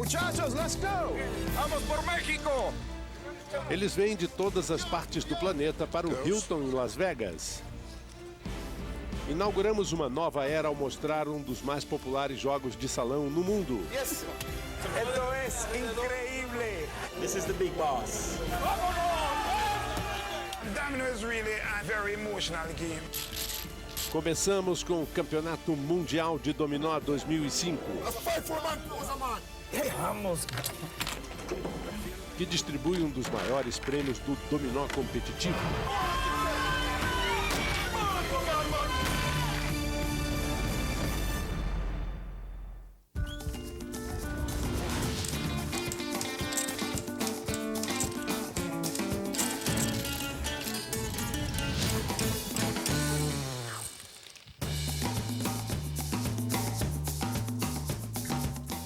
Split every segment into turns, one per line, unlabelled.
Muchachos, let's go!
Vamos por México!
Eles vêm de todas as partes do planeta para o Hilton em Las Vegas. Inauguramos uma nova era ao mostrar um dos mais populares jogos de salão no mundo.
Yes! Esto es increíble!
This is the big boss.
Domino is really a very emotional game.
Começamos com o Campeonato Mundial de Dominó 2005.
Vamos!
Que distribui um dos maiores prêmios do dominó competitivo.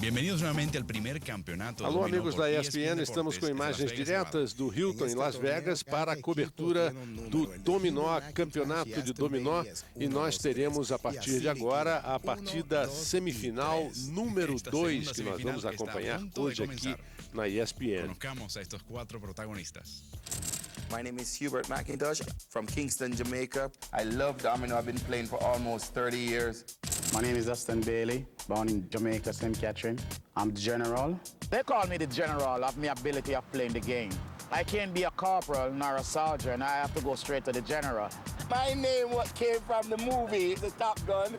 Bem-vindos novamente ao primeiro campeonato.
Alô, amigos da ESPN, estamos com imagens diretas do Hilton em Las Vegas para a cobertura do Dominó, Campeonato de Dominó, e nós teremos a partir de agora a partida semifinal número 2 que nós vamos acompanhar hoje aqui na ESPN.
Conozcamos a estos quatro protagonistas.
My name is Hubert McIntosh from Kingston, Jamaica. I love domino. I've been playing for almost 30 years.
My name is Dustin Bailey, born in Jamaica, St. Catherine. I'm the general.
They call me the general of my ability of playing the game. I can't be a corporal nor a sergeant. I have to go straight to the general.
My name what came from the movie, The Top Gun.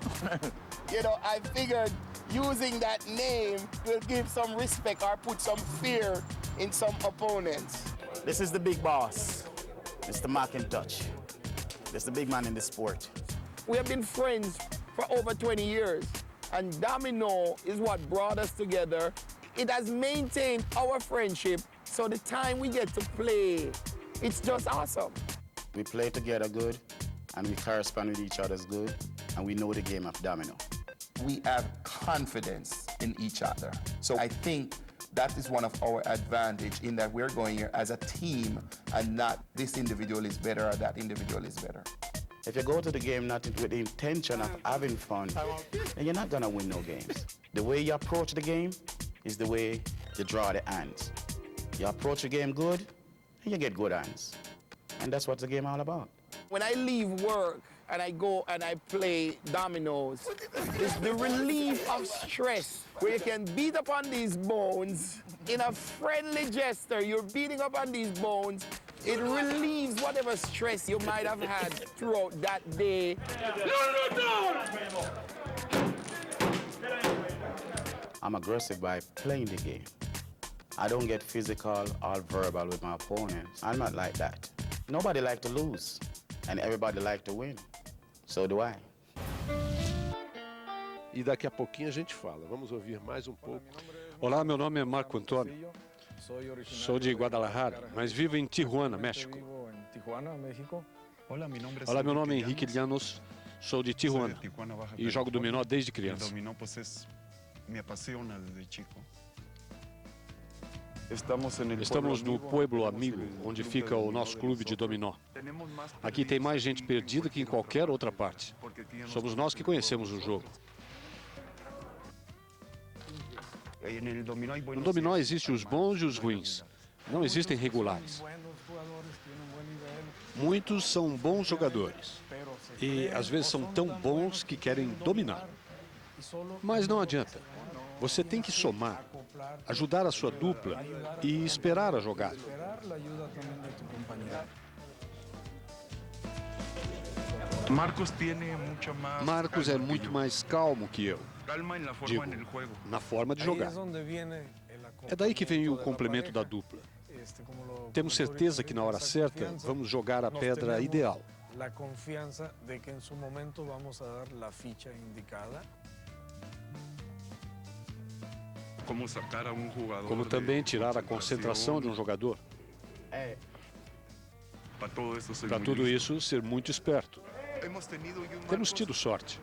You know, I figured using that name will give some respect or put some fear in some opponents.
This is the big boss, Mr. McIntosh. This is the big man in the sport.
We have been friends for over 20 years, and domino is what brought us together. It has maintained our friendship, so the time we get to play, it's just awesome.
We play together good, and we correspond with each other good, and we know the game of domino.
We have confidence in each other. So I think that is one of our advantage in that we're going here as a team and not this individual is better or that individual is better.
If you go to the game not with the intention of having fun, then you're not gonna win no games. The way you approach the game is the way you draw the hands. You approach the game good, and you get good hands. And that's what the game all about.
When I leave work and I go and I play dominoes, it's the relief of stress where you can beat up on these bones in a friendly gesture. You're beating up on these bones. It relieves whatever stress you might have had throughout that day.
I'm aggressive by playing the game. I don't get physical or verbal with my opponents. I'm not like that. Nobody like to lose, and everybody like to win. So do I.
E daqui a pouquinho a gente fala. Vamos ouvir mais um pouco.
Olá, meu nome é Marco Antônio. Sou de Guadalajara, mas vivo em Tijuana, México. Olá, meu nome é Henrique Llanos, sou de Tijuana e jogo dominó desde criança. Estamos no Pueblo Amigo, onde fica o nosso clube de dominó. Aqui tem mais gente perdida que em qualquer outra parte. Somos nós que conhecemos o jogo. No dominó existem os bons e os ruins. Não existem regulares. Muitos são bons jogadores. E às vezes são tão bons que querem dominar. Mas não adianta. Você tem que somar, ajudar a sua dupla e esperar a jogada. Marcos é muito mais calmo que eu. Digo, na forma de jogar. É daí que vem o complemento da dupla. Temos certeza que na hora certa vamos jogar a pedra ideal. Como também tirar a concentração de um jogador. Para tudo isso, ser muito esperto. Temos tido sorte.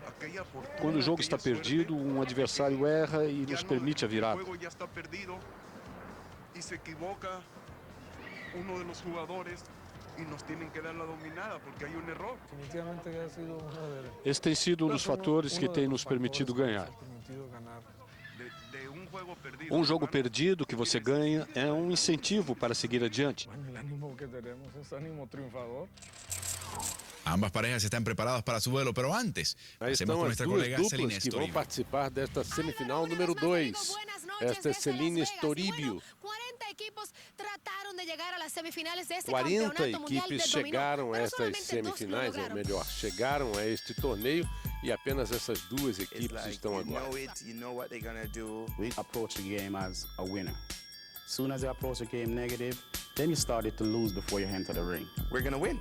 Quando o jogo está perdido, um adversário erra e nos permite a virada. Esse tem sido um dos fatores que tem nos permitido ganhar. Um jogo perdido que você ganha é um incentivo para seguir adiante.
Ambas parejas están preparadas para su duelo, pero antes,
Aí
hacemos
estão
con
as
nuestra
duas
colega
duplas
Celina
que vão
Estoribio.
participar desta semifinal número 2. Esta é Celina Estoribio. 40 equipes chegaram a estas semifinais, ou melhor, chegaram a este torneio e apenas essas duas equipes estão agora.
You know what they're gonna do. We approach the game as a winner. Soon as you approach the game negative, then you started to lose before you enter the ring. We're gonna win.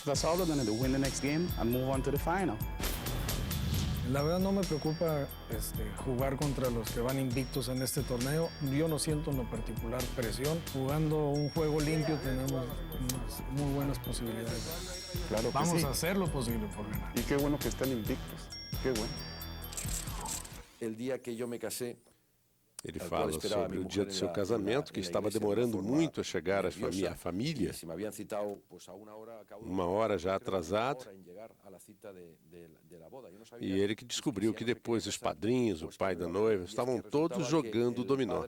That's all we're gonna do. Win the next game and move on to the final.
La verdad no me preocupa jugar contra los que van invictos en este torneo. Yo no siento en lo particular presión. Jugando un juego limpio tenemos unas muy buenas posibilidades.
Claro que
Vamos
sí.
a hacer lo posible por ganar.
Y qué bueno que están invictos. Qué bueno.
El día que yo me casé,
Ele fala sobre o dia do seu casamento, que estava demorando muito a chegar à família,
si me habían citado pues a una hora, cada uno
uma hora já atrasado,
en llegar a la cita de la boda. Yo no sabía
e ele que descobriu que depois os padrinhos, o pai da noiva, estavam todos jogando dominó.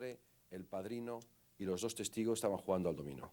El padrino y los dos testigos estaban jugando al dominó.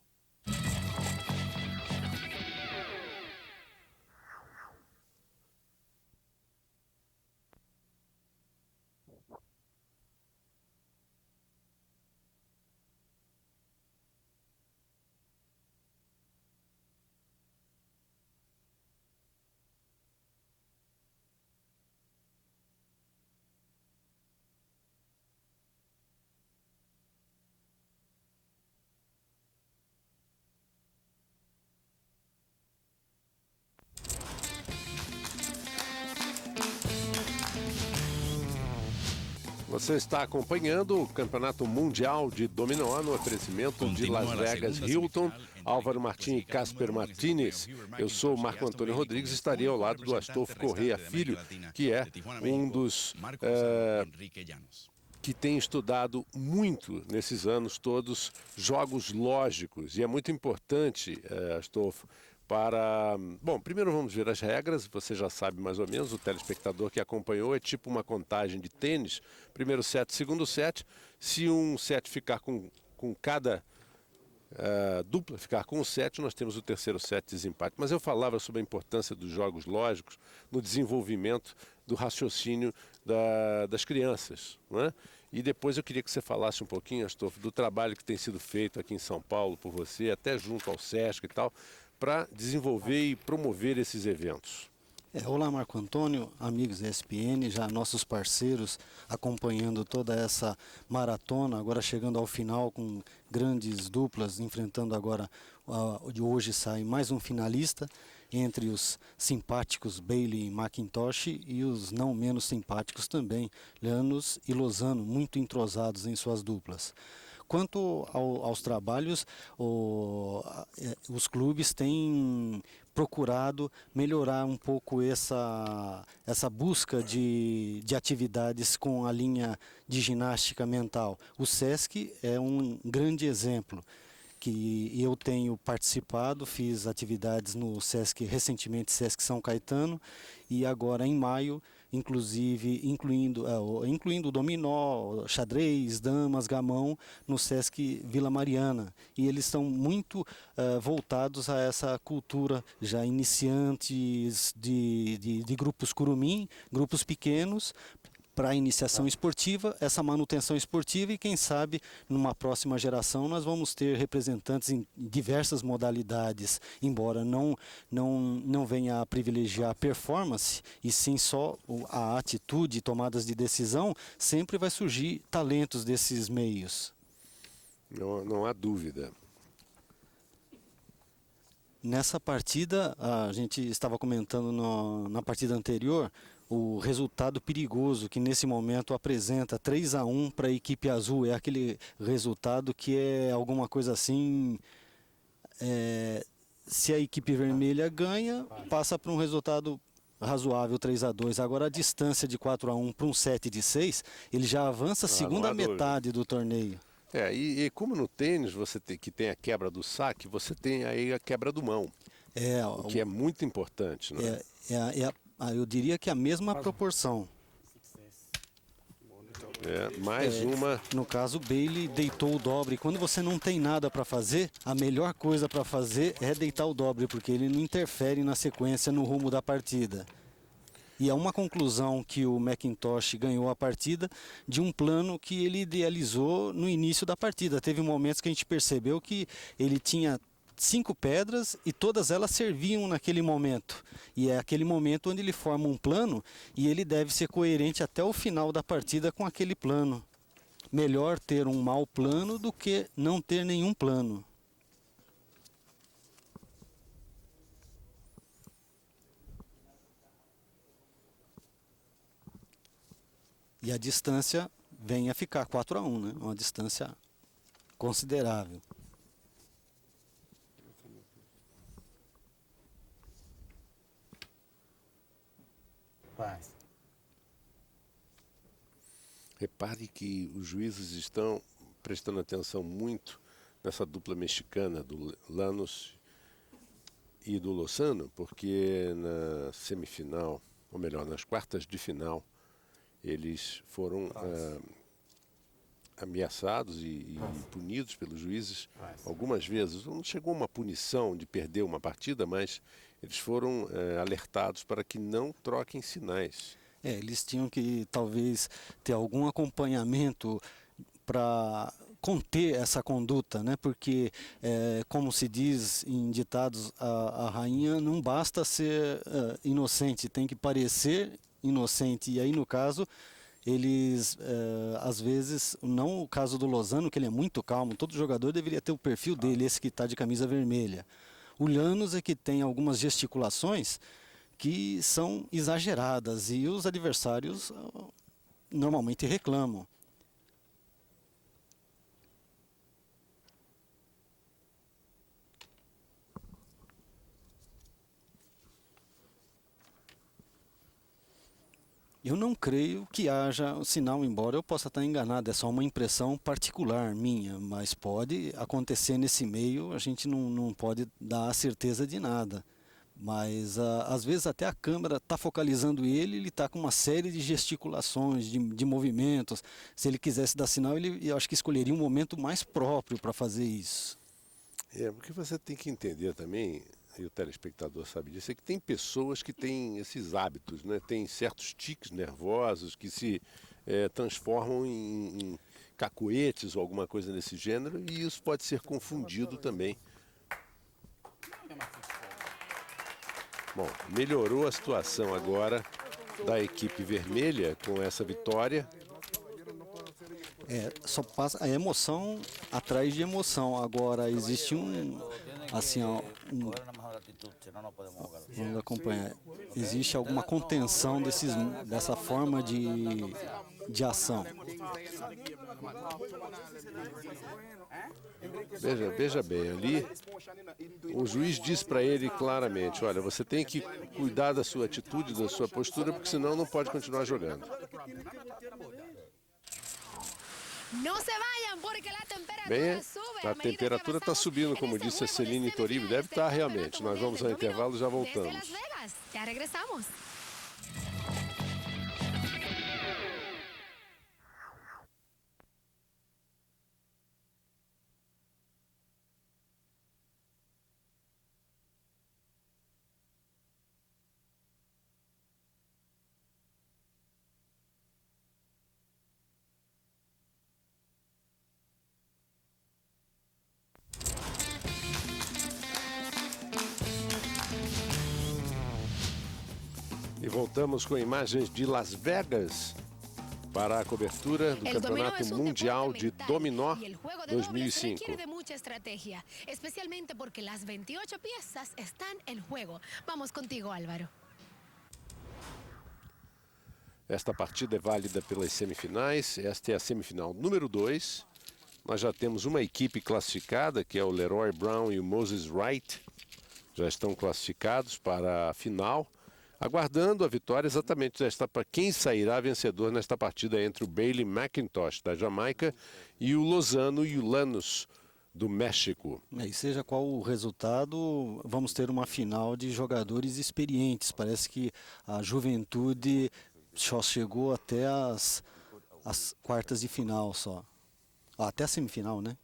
Você está acompanhando o Campeonato Mundial de Dominó no oferecimento de Las Vegas Hilton, Álvaro Martim e Casper Martinez. Eu sou Marco Antônio Rodrigues e estarei ao lado do Astolfo Correia Filho, que é um dos que tem estudado muito nesses anos todos jogos lógicos. E é muito importante, Astolfo, para... Bom, primeiro vamos ver as regras, você já sabe mais ou menos, o telespectador que acompanhou é tipo uma contagem de tênis, primeiro set, segundo set, se um set ficar com cada dupla ficar com o set, nós temos o terceiro set de desempate. Mas eu falava sobre a importância dos jogos lógicos no desenvolvimento do raciocínio das crianças, não é? E depois eu queria que você falasse um pouquinho, Astolfo, do trabalho que tem sido feito aqui em São Paulo por você, até junto ao Sesc e tal, para desenvolver e promover esses eventos.
Olá, Marco Antônio, amigos da ESPN, já nossos parceiros acompanhando toda essa maratona, agora chegando ao final com grandes duplas, enfrentando agora, de hoje sai mais um finalista, entre os simpáticos Bailey e McIntosh e os não menos simpáticos também, Llanos e Lozano, muito entrosados em suas duplas. Quanto aos trabalhos, os clubes têm procurado melhorar um pouco essa busca de atividades com a linha de ginástica mental. O Sesc é um grande exemplo que eu tenho participado, fiz atividades no Sesc, recentemente Sesc São Caetano, e agora em maio, inclusive incluindo dominó, xadrez, damas, gamão, no Sesc Vila Mariana. E eles estão muito voltados a essa cultura, já iniciantes de grupos curumim, grupos pequenos, para a iniciação esportiva, essa manutenção esportiva, e quem sabe numa próxima geração nós vamos ter representantes em diversas modalidades, embora não venha a privilegiar a performance e sim só a atitude e tomadas de decisão, sempre vai surgir talentos desses meios.
Não há dúvida.
Nessa partida, a gente estava comentando na partida anterior, o resultado perigoso que nesse momento apresenta 3-1 para a equipe azul. É aquele resultado que é alguma coisa assim, se a equipe vermelha ganha, passa para um resultado razoável, 3-2. Agora a distância de 4-1 para um set de 6, ele já avança a segunda metade do torneio.
E como no tênis que tem a quebra do saque, você tem aí a quebra do mão, o que é muito importante, né?
Eu diria que a mesma proporção.
Mais uma.
No caso, o Bailey deitou o dobre. Quando você não tem nada para fazer, a melhor coisa para fazer é deitar o dobre, porque ele não interfere na sequência, no rumo da partida. E é uma conclusão que o McIntosh ganhou a partida de um plano que ele idealizou no início da partida. Teve momentos que a gente percebeu que ele tinha 5 pedras e todas elas serviam naquele momento. E é aquele momento onde ele forma um plano e ele deve ser coerente até o final da partida com aquele plano. Melhor ter um mau plano do que não ter nenhum plano. E a distância vem a ficar 4-1, né? Uma distância considerável.
Repare que os juízes estão prestando atenção muito nessa dupla mexicana do Llanos e do Lozano, porque na semifinal, ou melhor, nas quartas de final, eles foram ameaçados e punidos pelos juízes algumas vezes. Não chegou uma punição de perder uma partida, mas eles foram alertados para que não troquem sinais.
Eles tinham que talvez ter algum acompanhamento para conter essa conduta, né? Porque, como se diz em ditados, a rainha não basta ser inocente, tem que parecer inocente. E aí, no caso, eles, às vezes, não o caso do Lozano, que ele é muito calmo, todo jogador deveria ter o perfil dele, esse que está de camisa vermelha. O Llanos é que tem algumas gesticulações que são exageradas e os adversários normalmente reclamam. Eu não creio que haja um sinal, embora eu possa estar enganado, é só uma impressão particular minha, mas pode acontecer nesse meio, a gente não pode dar a certeza de nada. Mas às vezes até a câmera está focalizando ele está com uma série de gesticulações, de movimentos. Se ele quisesse dar sinal, eu acho que escolheria um momento mais próprio para fazer isso.
Porque você tem que entender também, e o telespectador sabe disso, é que tem pessoas que têm esses hábitos, né? Tem certos tiques nervosos que se transformam em cacoetes ou alguma coisa desse gênero, e isso pode ser confundido também. Bom, melhorou a situação agora da equipe vermelha com essa vitória.
Só passa a emoção atrás de emoção. Agora existe vamos acompanhar. Existe alguma contenção dessa forma de ação.
Veja bem, ali o juiz diz para ele claramente, olha, você tem que cuidar da sua atitude, da sua postura, porque senão não pode continuar jogando. Bem, a temperatura está subindo, como disse a Celine Toribio, deve estar realmente. Nós vamos ao intervalo e já voltamos.
Já regressamos.
E voltamos com imagens de Las Vegas para a cobertura do Campeonato Mundial de Dominó 2005.
Especialmente porque las 28 piezas están en juego. Vamos contigo, Álvaro.
Esta partida é válida pelas semifinais. Esta é a semifinal número 2. Nós já temos uma equipe classificada, que é o Leroy Brown e o Moses Wright. Já estão classificados para a final, aguardando a vitória exatamente para quem sairá vencedor nesta partida entre o Bailey McIntosh, da Jamaica, e o Lozano e o Llanos, do México.
E seja qual o resultado, vamos ter uma final de jogadores experientes. Parece que a juventude só chegou até as quartas de final só. Até a semifinal, né?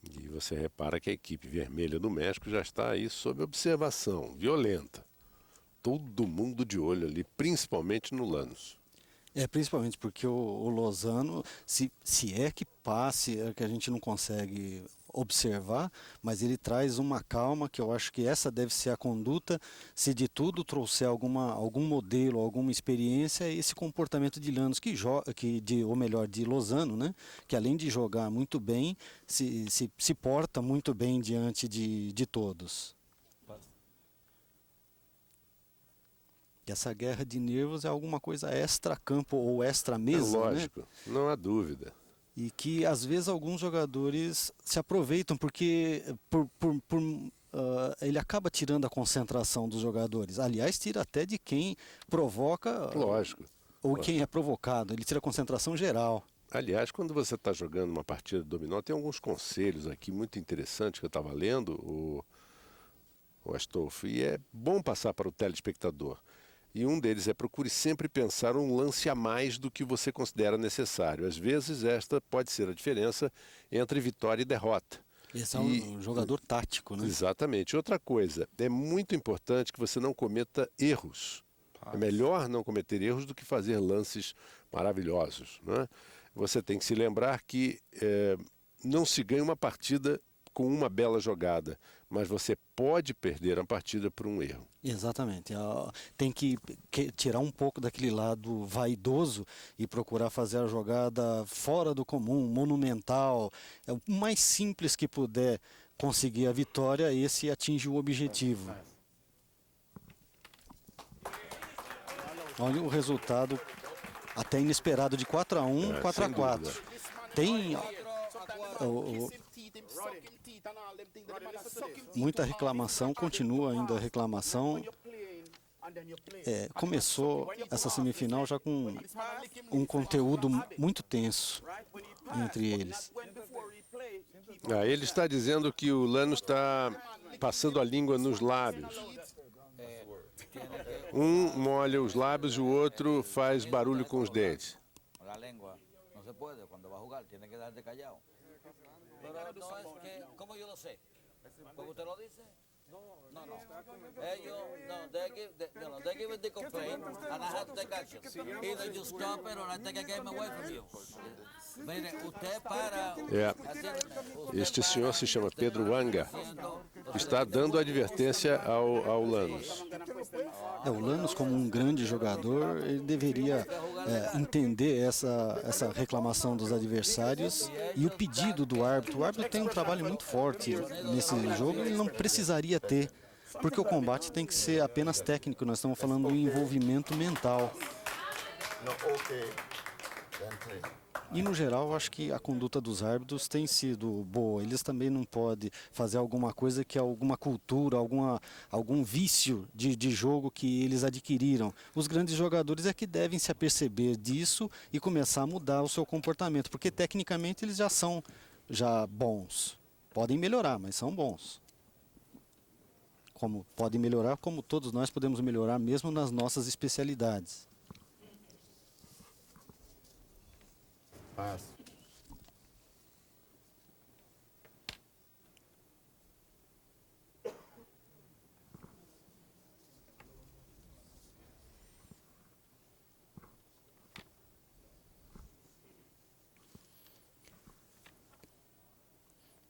E você repara que a equipe vermelha do México já está aí sob observação, violenta. Todo mundo de olho ali, principalmente no Lanús.
Principalmente porque o Lozano, se é que passe, é que a gente não consegue observar, mas ele traz uma calma que eu acho que essa deve ser a conduta. Se de tudo trouxer algum modelo, alguma experiência, é esse comportamento de Lanús ou melhor, de Lozano, né? Que além de jogar muito bem, se porta muito bem diante de todos. Essa guerra de nervos é alguma coisa extra-campo ou extra-mesa,
lógico,
né?
Não há dúvida.
E que às vezes alguns jogadores se aproveitam porque ele acaba tirando a concentração dos jogadores. Aliás, tira até de quem provoca.
Lógico.
Ou quem é provocado. Ele tira a concentração geral.
Aliás, quando você está jogando uma partida de dominó, tem alguns conselhos aqui muito interessantes que eu estava lendo, o Astolfo, e é bom passar para o telespectador. E um deles é: procure sempre pensar um lance a mais do que você considera necessário. Às vezes esta pode ser a diferença entre vitória e derrota.
Esse é um jogador tático, né?
Exatamente. Outra coisa, é muito importante que você não cometa erros. É melhor não cometer erros do que fazer lances maravilhosos, né? Você tem que se lembrar que não se ganha uma partida com uma bela jogada, mas você pode perder a partida por um erro.
Exatamente. Tem que tirar um pouco daquele lado vaidoso e procurar fazer a jogada fora do comum, monumental. É o mais simples que puder conseguir a vitória, esse atinge o objetivo. Olha o resultado até inesperado de 4-1, 4-4. Tem muita reclamação, continua ainda a reclamação. Começou essa semifinal já com um conteúdo muito tenso entre eles.
Ele está dizendo que o Lanús está passando a língua nos lábios. Um molha os lábios e o outro faz barulho com os dentes.
¿Cómo yo lo sé? ¿Porque usted lo dice? No. Ellos, they give it the complaint, and I have to take action. Either you stop it or I take a game away from you. Mire, usted para...
Este senhor se chama Pedro Wanga. Está dando advertência ao Lanús.
O Lanús, como um grande jogador, ele deveria entender essa reclamação dos adversários e o pedido do árbitro. O árbitro tem um trabalho muito forte nesse jogo, ele não precisaria ter, porque o combate tem que ser apenas técnico, nós estamos falando do envolvimento mental. E, no geral, acho que a conduta dos árbitros tem sido boa. Eles também não podem fazer alguma coisa que é alguma cultura, algum vício de jogo que eles adquiriram. Os grandes jogadores é que devem se aperceber disso e começar a mudar o seu comportamento, porque tecnicamente eles já são bons. Podem melhorar, mas são bons. Como podem melhorar, como todos nós podemos melhorar, mesmo nas nossas especialidades.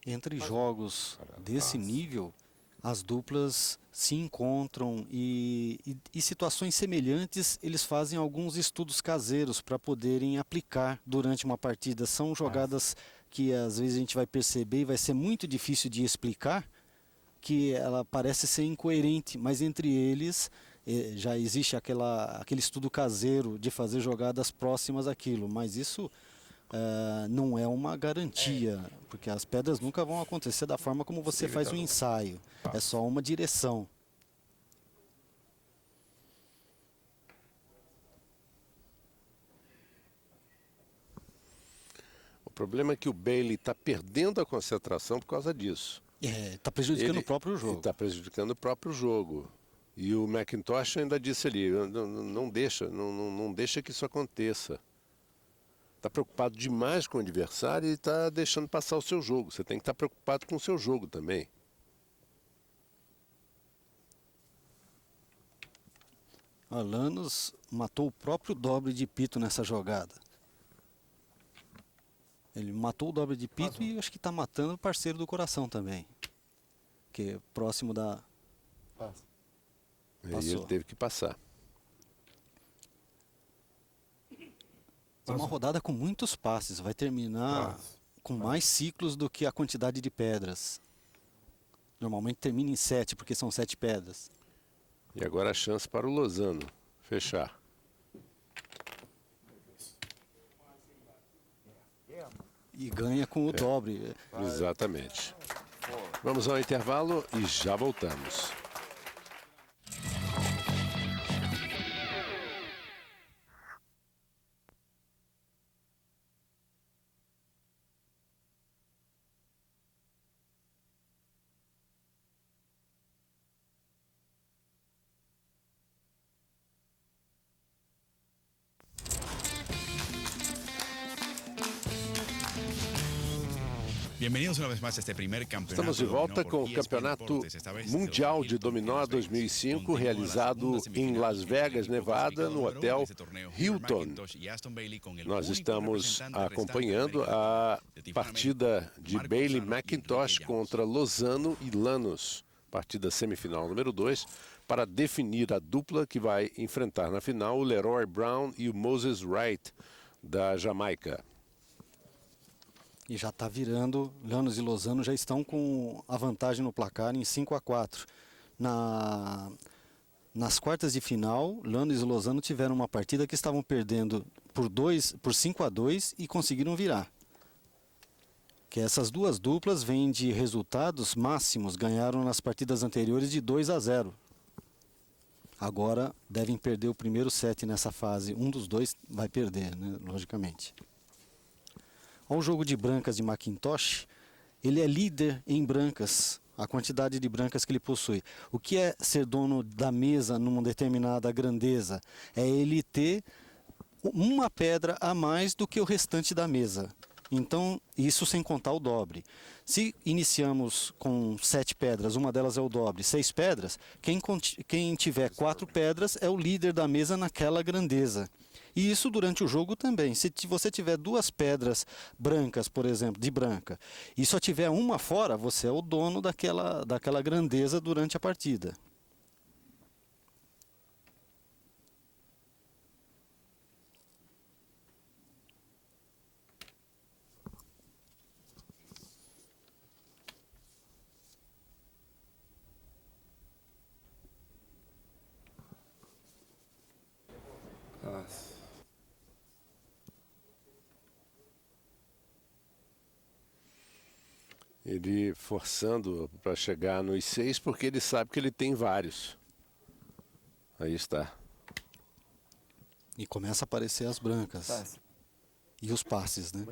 Entre jogos desse nível, as duplas se encontram e situações semelhantes eles fazem alguns estudos caseiros para poderem aplicar durante uma partida. São jogadas que às vezes a gente vai perceber e vai ser muito difícil de explicar, que ela parece ser incoerente, mas entre eles já existe aquele estudo caseiro de fazer jogadas próximas àquilo, mas isso não é uma garantia, porque as pedras nunca vão acontecer da forma como você faz um ensaio, é só uma direção.
O problema é que o Bailey está perdendo a concentração por causa disso.
Está prejudicando o próprio jogo.
Está prejudicando o próprio jogo. E o McIntosh ainda disse ali, não deixa que isso aconteça. Está preocupado demais com o adversário e está deixando passar o seu jogo. Você tem que estar preocupado com o seu jogo também.
Lanos matou o próprio dobre de Pito nessa jogada. Ele matou o dobre de Pito e acho que está matando o parceiro do coração também. Que é próximo da...
E ele teve que passar.
É uma rodada com muitos passes. Vai terminar com mais ciclos do que a quantidade de pedras. Normalmente termina em 7, porque são 7 pedras.
E agora a chance para o Lozano fechar.
E ganha com o dobre.
Exatamente. Vamos ao intervalo e já voltamos.
Bienvenidos una vez más a este primer campeonato.
Estamos de volta com o Campeonato Mundial de Dominó 2005, realizado em Las Vegas, Nevada, no Hotel Hilton. Nós estamos acompanhando a partida de Bailey McIntosh contra Lozano e Lanos, partida semifinal número 2, para definir a dupla que vai enfrentar na final o Leroy Brown e o Moses Wright, da Jamaica.
E já está virando, Lanos e Lozano já estão com a vantagem no placar em 5-4. Nas quartas de final, Lanos e Lozano tiveram uma partida que estavam perdendo por 5-2 e conseguiram virar. Que essas duas duplas vêm de resultados máximos, ganharam nas partidas anteriores de 2-0. Agora devem perder o primeiro set nessa fase. Um dos dois vai perder, né, logicamente. Ao jogo de brancas de McIntosh, ele é líder em brancas, a quantidade de brancas que ele possui. O que é ser dono da mesa numa determinada grandeza? É ele ter uma pedra a mais do que o restante da mesa. Então, isso sem contar o dobre. Se iniciamos com 7 pedras, uma delas é o dobre, 6 pedras, quem tiver 4 pedras é o líder da mesa naquela grandeza. E isso durante o jogo também. Se você tiver 2 pedras brancas, por exemplo, de branca, e só tiver uma fora, você é o dono daquela grandeza durante a partida.
Ele forçando para chegar nos 6 porque ele sabe que ele tem vários. Aí está.
E começa a aparecer as brancas. E os passes, né?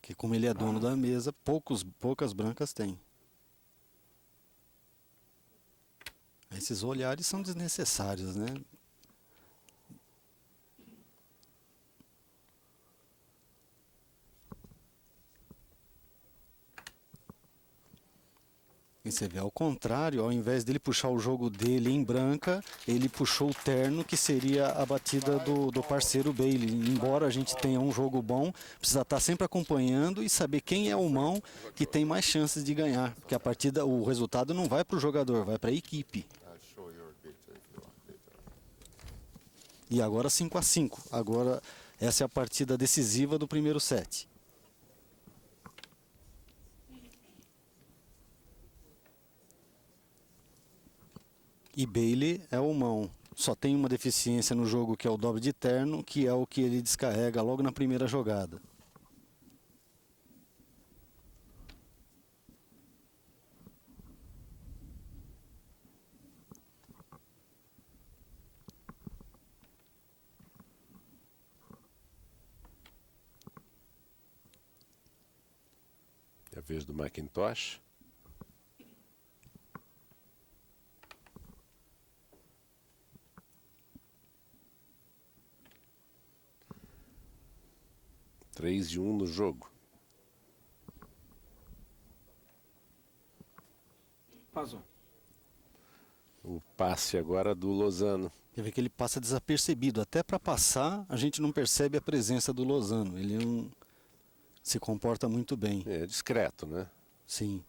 Que como ele é dono da mesa, poucas brancas tem. Esses olhares são desnecessários, né? E você vê, ao contrário, ao invés dele puxar o jogo dele em branca, ele puxou o terno, que seria a batida do parceiro Bailey. Embora a gente tenha um jogo bom, precisa estar sempre acompanhando e saber quem é o mão que tem mais chances de ganhar. Porque a partida, o resultado não vai para o jogador, vai para a equipe. E agora 5-5. Agora essa é a partida decisiva do primeiro set. E Bailey é o mão. Só tem uma deficiência no jogo, que é o dobre de terno, que é o que ele descarrega logo na primeira jogada.
vez do Macintosh. Três e 1 no jogo.
Passou.
O passe agora do Lozano.
Quer ver que ele passa desapercebido. Até para passar, a gente não percebe a presença do Lozano. Ele não se comporta muito bem.
É discreto, né?
Sim.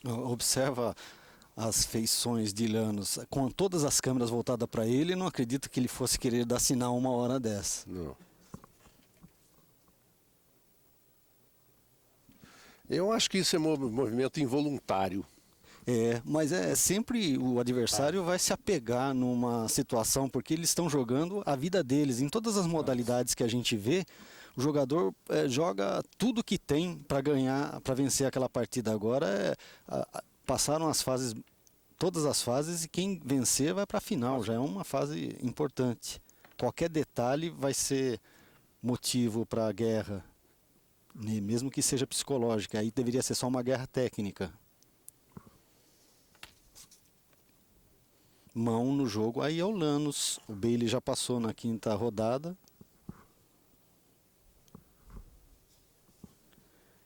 Observa as feições de Llanos. Com todas as câmeras voltadas para ele, não acredito que ele fosse querer dar sinal uma hora dessa.
Não. Eu acho que isso é movimento involuntário.
É, mas é sempre o adversário vai se apegar numa situação, porque eles estão jogando a vida deles. Em todas as modalidades que a gente vê, o jogador joga tudo que tem para ganhar, para vencer aquela partida. Agora passaram as fases, todas as fases, e quem vencer vai para a final. Já é uma fase importante. Qualquer detalhe vai ser motivo para a guerra, mesmo que seja psicológica. Aí deveria ser só uma guerra técnica. Mão no jogo, aí é o Llanos. O Bailey já passou na quinta rodada.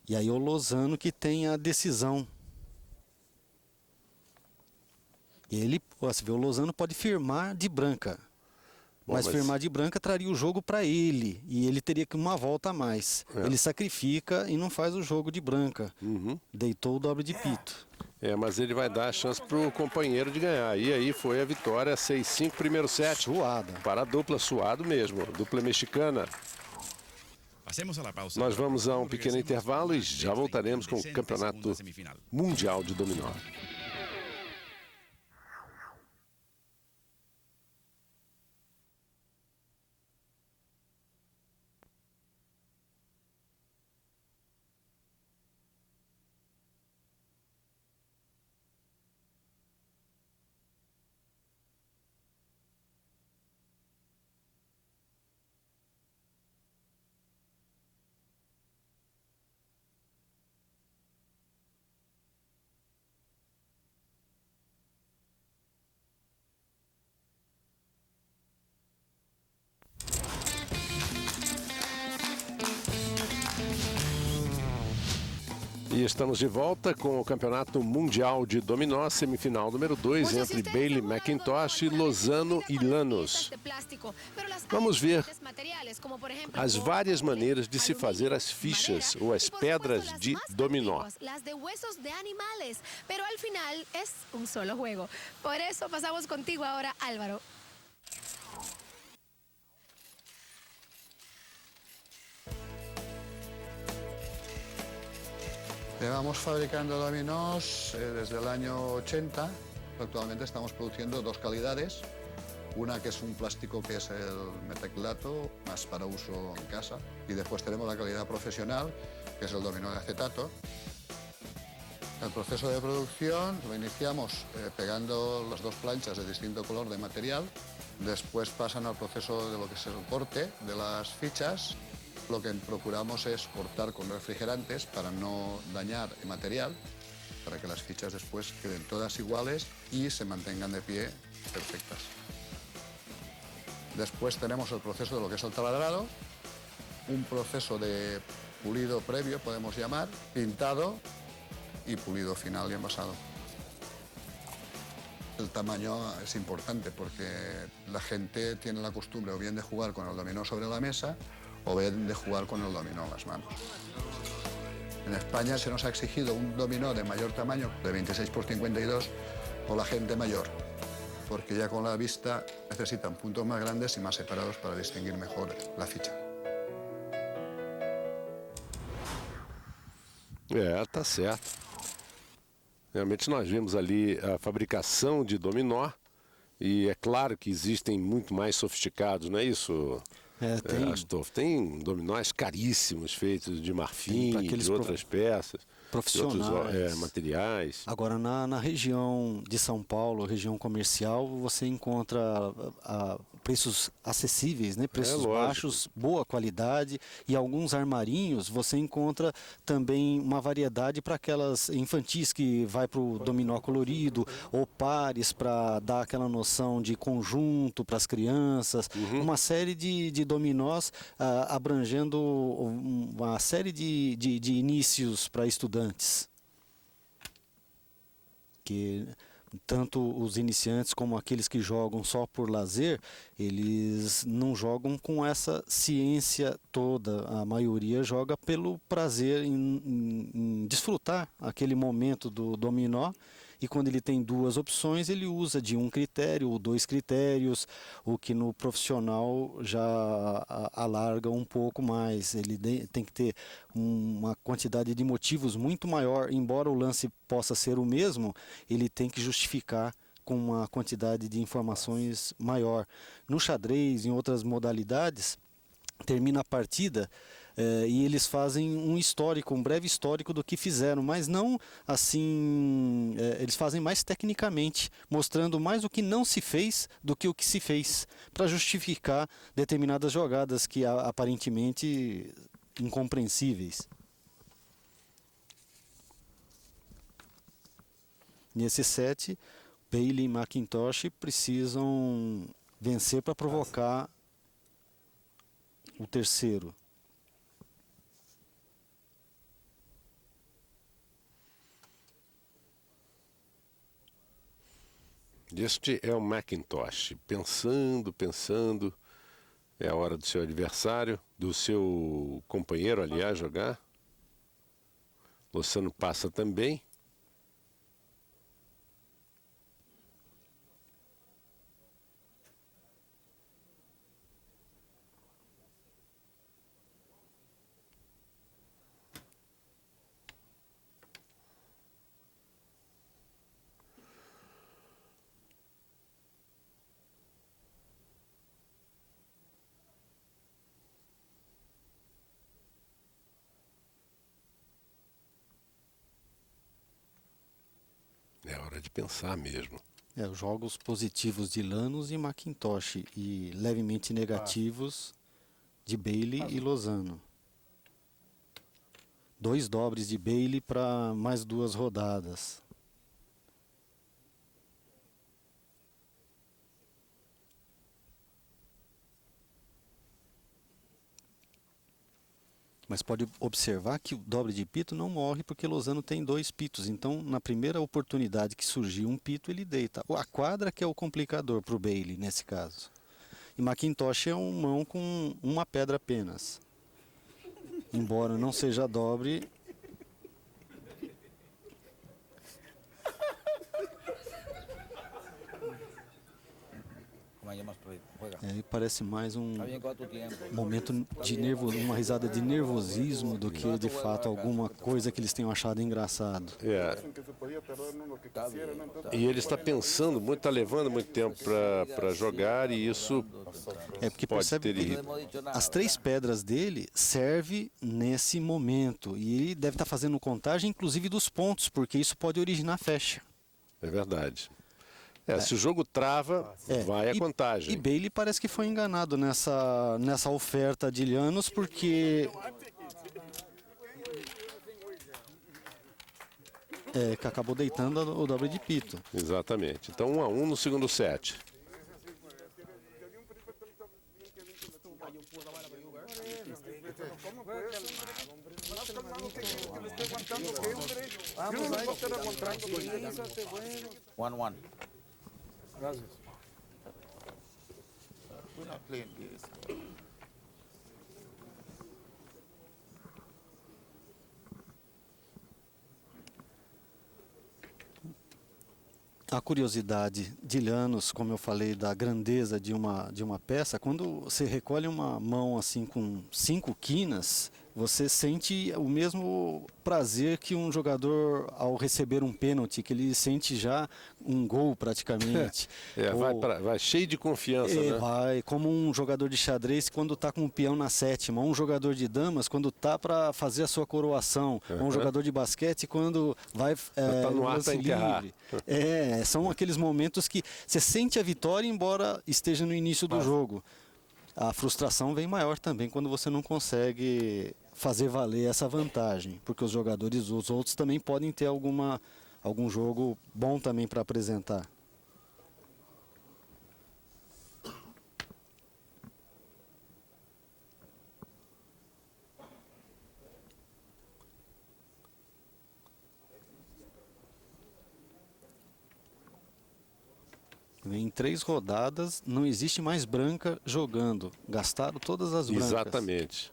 E aí o Lozano que tem a decisão. E ele, você vê, o Lozano pode firmar de branca. Mas firmar de branca traria o jogo para ele. E ele teria que uma volta a mais. Ele sacrifica e não faz o jogo de branca. Deitou o dobre de pito.
É, mas ele vai dar a chance para o companheiro de ganhar. E aí foi a vitória, 6-5, primeiro set.
Suada.
Para a dupla, suado mesmo. Dupla mexicana. Nós vamos a um pequeno intervalo e já voltaremos com o Campeonato Mundial de Dominó. E estamos de volta com o Campeonato Mundial de Dominó, semifinal número 2, entre Bailey McIntosh, Lozano e Llanos. Vamos ver as várias maneiras de se fazer as fichas ou as pedras de dominó.
Las de huesos de animales, pero al final es un solo juego. Por eso pasamos contigo ahora, Álvaro.
Llevamos fabricando dominós desde el año 80. Actualmente estamos produciendo dos calidades. Una que es un plástico que es el metacrilato, más para uso en casa. Y después tenemos la calidad profesional, que es el dominó de acetato. El proceso de producción lo iniciamos pegando las dos planchas de distinto color de material. Después pasan al proceso de lo que es el corte de las fichas. Lo que procuramos es cortar con refrigerantes para no dañar el material, para que las fichas después queden todas iguales y se mantengan de pie perfectas. Después tenemos el proceso de lo que es el taladrado, un proceso de pulido previo, podemos llamar, pintado y pulido final y envasado. El tamaño es importante porque la gente tiene la costumbre o bien de jugar con el dominó sobre la mesa o bien de jugar con el dominó en las manos. En España se nos ha exigido un dominó de mayor tamaño, de 26 por 52, por la gente mayor, porque ya con la vista necesitan puntos más grandes y más separados para distinguir mejor la ficha.
Tá certo. Realmente nós vimos ali a fabricação de dominó e é claro que existem muito mais sofisticados, não é isso? Astolfo, tem dominós caríssimos feitos de marfim e de outras peças.
profissionais,
materiais.
Agora, na região de São Paulo, região comercial, você encontra preços acessíveis, né? Preços baixos, boa qualidade, e alguns armarinhos você encontra também uma variedade para aquelas infantis que vai para o dominó colorido, ou pares para dar aquela noção de conjunto para as crianças, uma série de dominós abrangendo uma série de inícios para estudantes. Que tanto os iniciantes como aqueles que jogam só por lazer, eles não jogam com essa ciência toda. A maioria joga pelo prazer em desfrutar aquele momento do dominó. E quando ele tem duas opções, ele usa de um critério ou dois critérios, o que no profissional já alarga um pouco mais. Ele tem que ter uma quantidade de motivos muito maior, embora o lance possa ser o mesmo, ele tem que justificar com uma quantidade de informações maior. No xadrez, em outras modalidades, termina a partida e eles fazem um histórico, um breve histórico do que fizeram, mas não assim, eles fazem mais tecnicamente, mostrando mais o que não se fez do que o que se fez, para justificar determinadas jogadas que aparentemente incompreensíveis. Nesse set, Bailey e McIntosh precisam vencer para provocar o terceiro.
Este é o McIntosh, pensando, é a hora do seu adversário, do seu companheiro, aliás, jogar. Lozano passa também. É hora de pensar mesmo.
Os jogos positivos de Llanos e McIntosh e levemente negativos de Bailey e Lozano. 2 dobres de Bailey para mais 2 rodadas. Mas pode observar que o dobre de pito não morre porque Lozano tem 2 pitos. Então, na primeira oportunidade que surgir um pito, ele deita. A quadra que é o complicador para o Bailey, nesse caso. E McIntosh é um mão com uma pedra apenas. Embora não seja dobre... parece mais um momento de uma risada de nervosismo do que de fato alguma coisa que eles tenham achado engraçado.
E ele está pensando muito, está levando muito tempo para jogar, e isso
porque
pode
percebe
ter
que as 3 pedras dele servem nesse momento, e ele deve estar fazendo contagem inclusive dos pontos, porque isso pode originar fecha.
É verdade. Se o jogo trava, vai a contagem.
E Bailey parece que foi enganado nessa oferta de Llanos, porque que acabou deitando o dobre de pito.
Exatamente. Então 1-1 no segundo set.
One.
Gracias.
We're not playing games.
A curiosidade de Llanos, como eu falei, da grandeza de uma peça, quando você recolhe uma mão assim com 5 quinas, você sente o mesmo prazer que um jogador ao receber um pênalti, que ele sente já um gol praticamente.
Vai cheio de confiança, né?
Vai, como um jogador de xadrez quando está com o peão na sétima, um jogador de damas quando está para fazer a sua coroação, um jogador de basquete quando vai
tá no ar para enterrar.
São aqueles momentos que você sente a vitória embora esteja no início do jogo. A frustração vem maior também quando você não consegue fazer valer essa vantagem, porque os outros também podem ter algum jogo bom também para apresentar. Em 3 rodadas, não existe mais branca jogando. Gastaram todas as brancas.
Exatamente.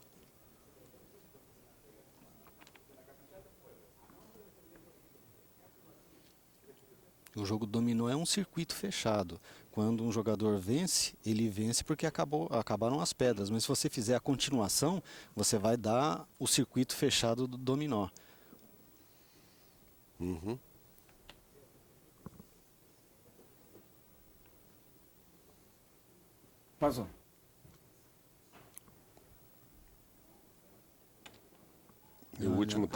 O jogo dominó é um circuito fechado. Quando um jogador vence, ele vence porque acabaram as pedras. Mas se você fizer a continuação, você vai dar o circuito fechado do dominó.
Uhum.
Passou.
E o último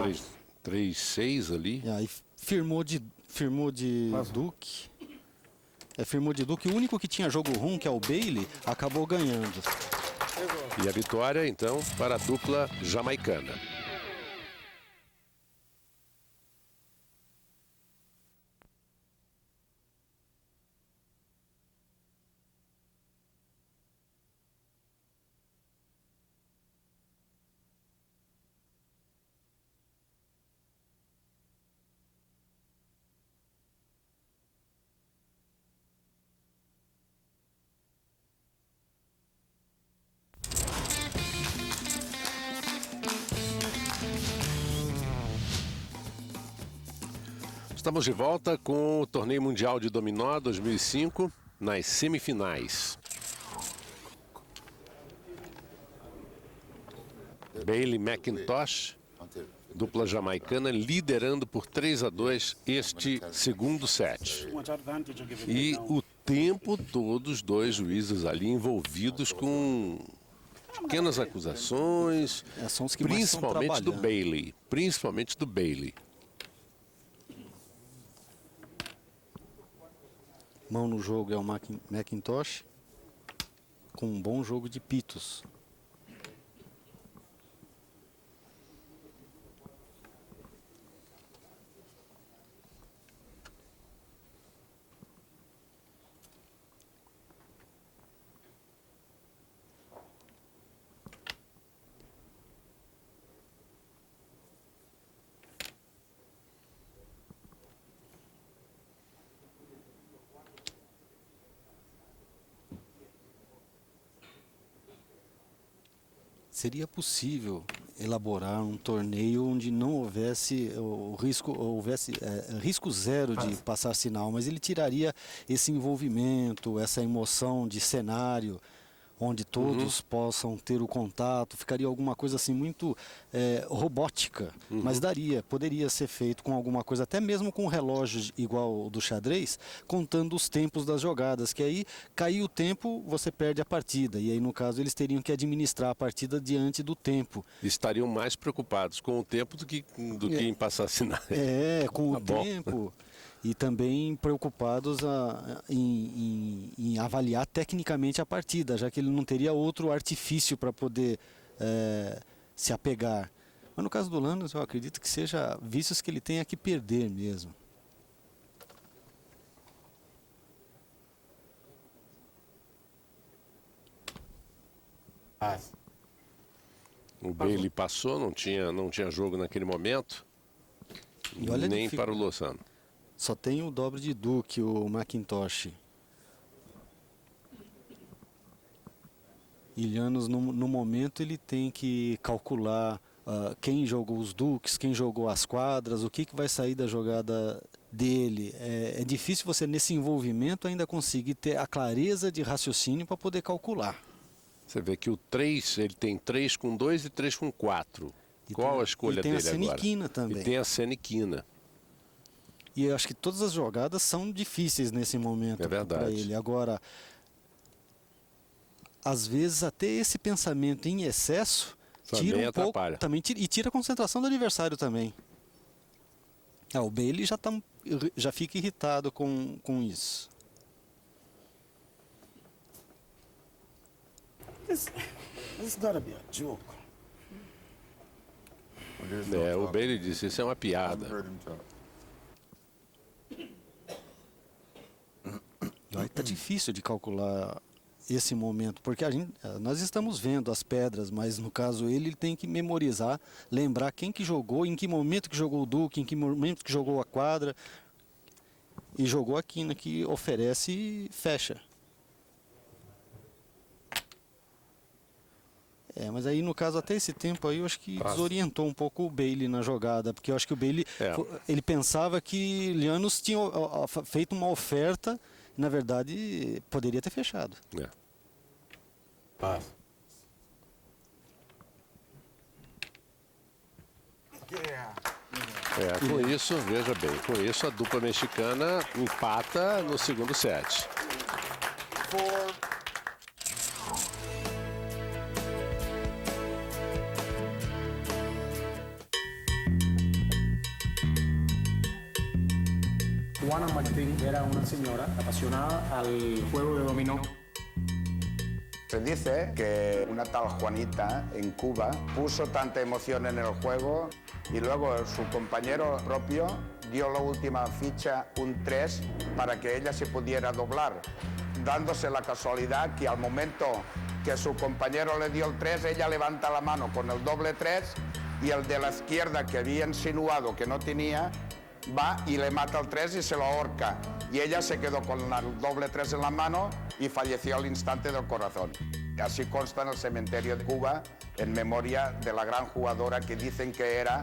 3-6 ali.
E aí firmou de Duque. Firmou de Duque. O único que tinha jogo rum, que é o Bailey, acabou ganhando.
E a vitória, então, para a dupla jamaicana. Estamos de volta com o Torneio Mundial de Dominó 2005 nas semifinais. Bailey McIntosh, dupla jamaicana, liderando por 3-2 este segundo set. E o tempo todo os dois juízes ali envolvidos com pequenas acusações, principalmente do Bailey. Principalmente do Bailey.
Mão no jogo é o McIntosh, com um bom jogo de pitos. Seria possível elaborar um torneio onde não houvesse risco zero de passar sinal, mas ele tiraria esse envolvimento, essa emoção de cenário, onde todos possam ter o contato, ficaria alguma coisa assim muito robótica, mas poderia ser feito com alguma coisa, até mesmo com um relógio igual ao do xadrez, contando os tempos das jogadas, que aí caiu o tempo, você perde a partida, e aí no caso eles teriam que administrar a partida diante do tempo.
Estariam mais preocupados com o tempo do que em passar sinais.
Com o tempo. E também preocupados em avaliar tecnicamente a partida, já que ele não teria outro artifício para poder se apegar. Mas no caso do Lanos, eu acredito que seja vícios que ele tenha que perder mesmo.
O Bailey passou, não tinha jogo naquele momento, nem para o Lozano.
Só tem o dobre de Duque, o McIntosh. Ilianos, no momento, ele tem que calcular quem jogou os duques, quem jogou as quadras, o que vai sair da jogada dele. É difícil você, nesse envolvimento, ainda conseguir ter a clareza de raciocínio para poder calcular.
Você vê que o 3, ele tem 3 com 2 e 3 com 4. Qual a escolha dele agora?
E tem a Senequina também.
E tem a Senequina.
E eu acho que todas as jogadas são difíceis nesse momento para ele. Agora, às vezes até esse pensamento em excesso tira um pouco, também e tira a concentração do adversário também. O Bailey já fica irritado com isso.
This gotta be a joke.
O Bailey disse, isso é uma piada.
Tá difícil de calcular esse momento, porque nós estamos vendo as pedras, mas no caso ele tem que memorizar, lembrar quem que jogou, em que momento que jogou o Duque, em que momento que jogou a quadra, e jogou a quina que oferece e fecha. Mas aí no caso até esse tempo aí eu acho que desorientou um pouco o Bailey na jogada, porque eu acho que o Bailey ele pensava que Llanos tinha feito uma oferta, e, na verdade poderia ter fechado.
Com isso, veja bem, com isso a dupla mexicana empata no segundo set.
Juana Martín era una señora apasionada al juego de dominó.
Se dice que una tal Juanita en Cuba puso tanta emoción en el juego y luego su compañero propio dio la última ficha, un 3, para que ella se pudiera doblar, dándose la casualidad que al momento que su compañero le dio el 3, ella levanta la mano con el doble 3 y el de la izquierda que había insinuado que no tenía, va y le mata el 3 y se lo ahorca. Y ella se quedó con el doble 3 en la mano y falleció al instante del corazón. Así consta en el cementerio de Cuba, en memoria de la gran jugadora que dicen que era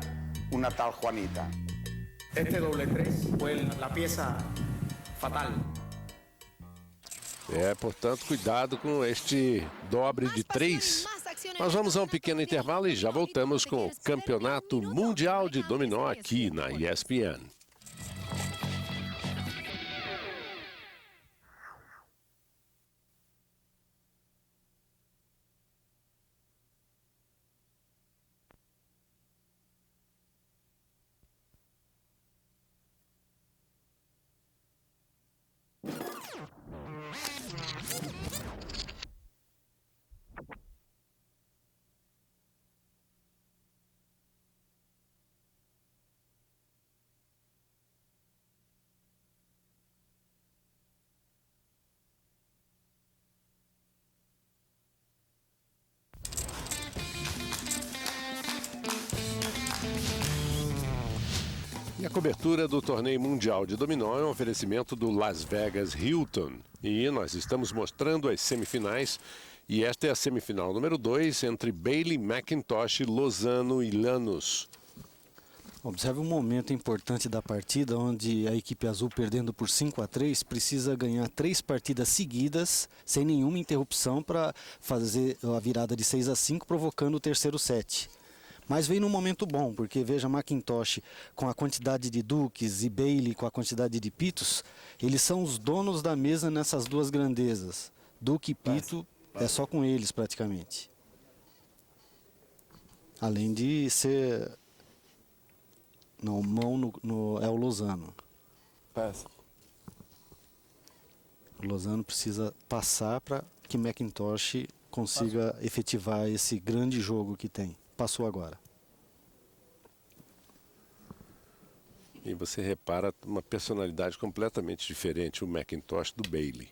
una tal Juanita.
Este doble 3 fue la pieza fatal.
Portanto, cuidado com este dobre de 3. Nós vamos a um pequeno intervalo e já voltamos com o Campeonato Mundial de Dominó aqui na ESPN. E a cobertura do torneio mundial de dominó é um oferecimento do Las Vegas Hilton. E nós estamos mostrando as semifinais. E esta é a semifinal número 2 entre Bailey, McIntosh, Lozano e Llanos.
Observe um momento importante da partida, onde a equipe azul, perdendo por 5-3, precisa ganhar 3 partidas seguidas, sem nenhuma interrupção, para fazer a virada de 6-5, provocando o terceiro set. Mas veio num momento bom, porque veja, McIntosh com a quantidade de duques e Bailey com a quantidade de pitos, eles são os donos da mesa nessas duas grandezas. Duque e pito é só com eles praticamente. Além de ser... Não, mão é o Lozano. O Lozano precisa passar para que McIntosh consiga efetivar esse grande jogo que tem. Passou agora.
E você repara uma personalidade completamente diferente, o McIntosh do Bailey.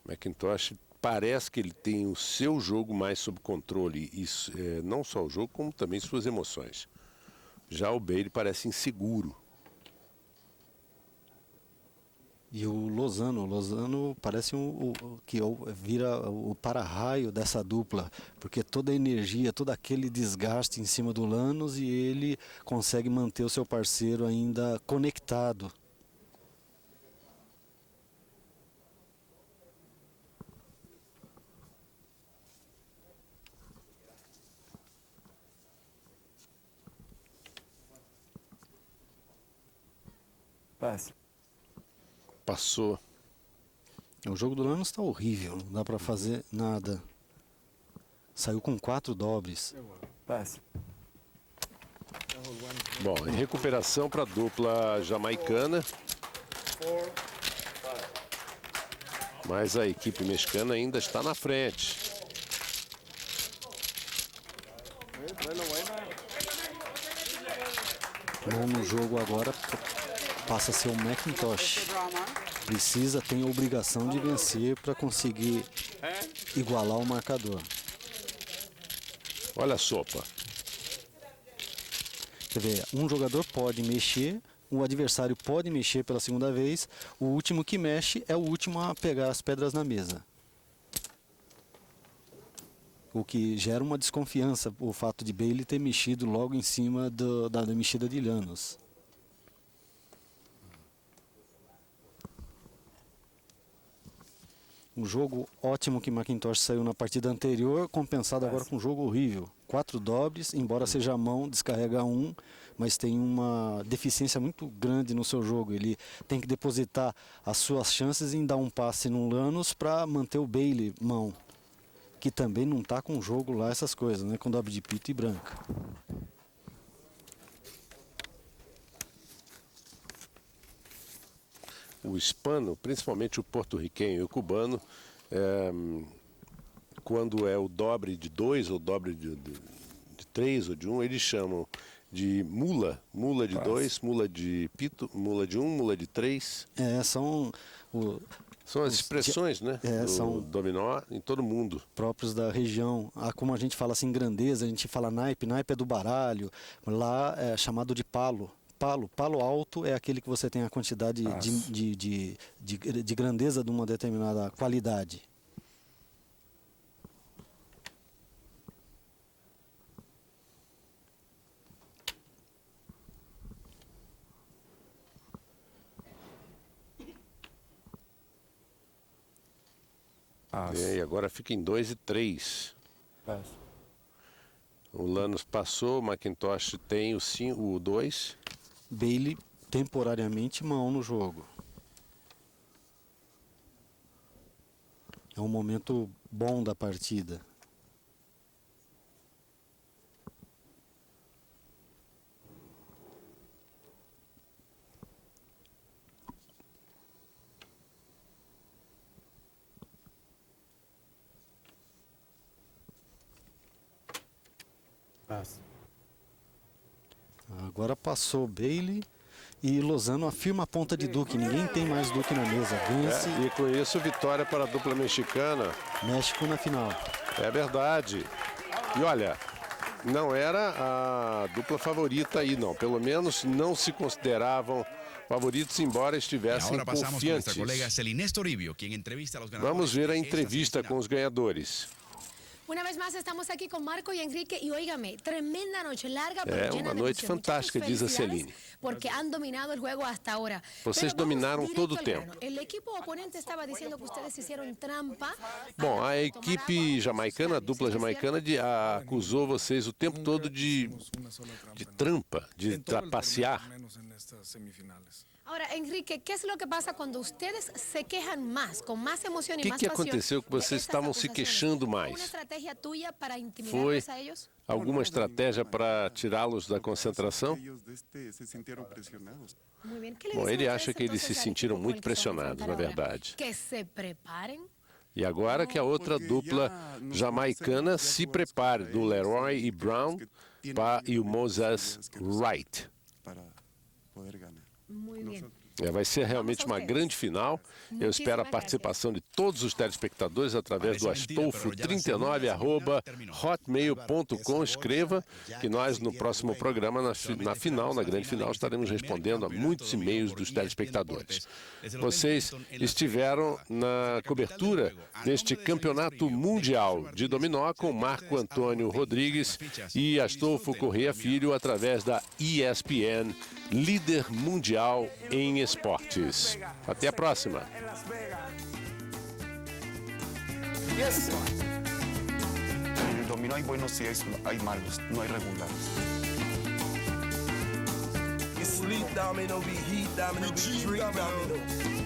O McIntosh parece que ele tem o seu jogo mais sob controle, isso, não só o jogo, como também suas emoções. Já o Bailey parece inseguro.
E o Lozano parece que vira o para-raio dessa dupla, porque toda a energia, todo aquele desgaste em cima do Llanos, e ele consegue manter o seu parceiro ainda conectado.
Passou.
O jogo do Lanús está horrível, não dá para fazer nada. Saiu com 4 dobres.
Bom, em recuperação para a dupla jamaicana. Mas a equipe mexicana ainda está na frente.
Bom, no jogo agora passa a ser o Macintosh. Tem a obrigação de vencer para conseguir igualar o marcador.
Olha a sopa.
Quer ver, um jogador pode mexer, o adversário pode mexer pela segunda vez, o último que mexe é o último a pegar as pedras na mesa. O que gera uma desconfiança, o fato de Bailey ter mexido logo em cima da mexida de Llanos. Um jogo ótimo que Macintosh saiu na partida anterior, compensado agora com um jogo horrível. 4 dobres, embora seja a mão, descarrega 1, mas tem uma deficiência muito grande no seu jogo. Ele tem que depositar as suas chances em dar um passe no Llanos para manter o Bailey mão, que também não está com o jogo lá, essas coisas, né? Com dobre de pito e branca.
O hispano, principalmente o porto-riquenho e o cubano, quando é o dobre de 2 ou dobre de 3 ou de 1, eles chamam de mula de 2, mula de pito, mula de 1, mula de 3.
São
as expressões, né, do dominó em todo mundo.
Próprios da região. Como a gente fala assim, grandeza, a gente fala naipe é do baralho, lá é chamado de palo. Palo alto é aquele que você tem a quantidade de grandeza de uma determinada qualidade.
E agora fica em 2 e 3. O Llanos passou, o Macintosh tem o 2.
Bailey temporariamente mão no jogo. É um momento bom da partida. Agora passou Bailey e Lozano afirma a ponta de Duque. Ninguém tem mais Duque na mesa. Vence.
E com isso, vitória para a dupla mexicana.
México na final.
É verdade. E olha, não era a dupla favorita aí, não. Pelo menos não se consideravam favoritos, embora estivessem confiantes. Vamos ver a entrevista com os ganhadores.
Una vez más estamos aquí con Marco y Enrique y óigame, tremenda noche larga, pero
É
llena
uma
de
noite
emoción.
fantástica,
Muchas
diz a
felicidades,
Celine.
porque han dominado el juego hasta ahora.
Vocês
Pero vamos
dominaram
directo
todo o
al
tempo.
grano. El equipo oponente estava dizendo que ustedes hicieron trampa.
Bom, a equipe jamaicana, a dupla jamaicana, acusou vocês o tempo todo de trampa, de trapacear.
Ahora, Enrique, ¿qué es lo que pasa cuando ustedes se quejan más, con más emoción y
O
más
que
pasión?
aconteceu que vocês estavam se queixando
¿Una
mais?
estrategia tuya para
Foi
intimidarlos a ellos?
alguma estratégia para tirá-los da concentração?
Muy bien. ¿Qué le
Bom,
dicen
ele
ustedes
acha que eles se
entonces al
sentiram
equipo
muito
con el que se van a
pressionados,
enfrentar
na
ahora?
verdade.
Que se preparem.
E agora que a outra dupla jamaicana se prepare, do Leroy e Brown e o Moses Wright.
Muy bien.
Vai ser realmente uma grande final. Eu espero a participação de todos os telespectadores através do astolfo39@hotmail.com. Escreva que nós no próximo programa, na grande final, estaremos respondendo a muitos e-mails dos telespectadores. Vocês estiveram na cobertura deste campeonato mundial de dominó com Marco Antônio Rodrigues e Astolfo Correia Filho através da ESPN, líder mundial em esportes. Até a próxima.
En el dominó hay buenos y hay malos, no hay regulares.
sleep domino, be heat domino, be dream domino.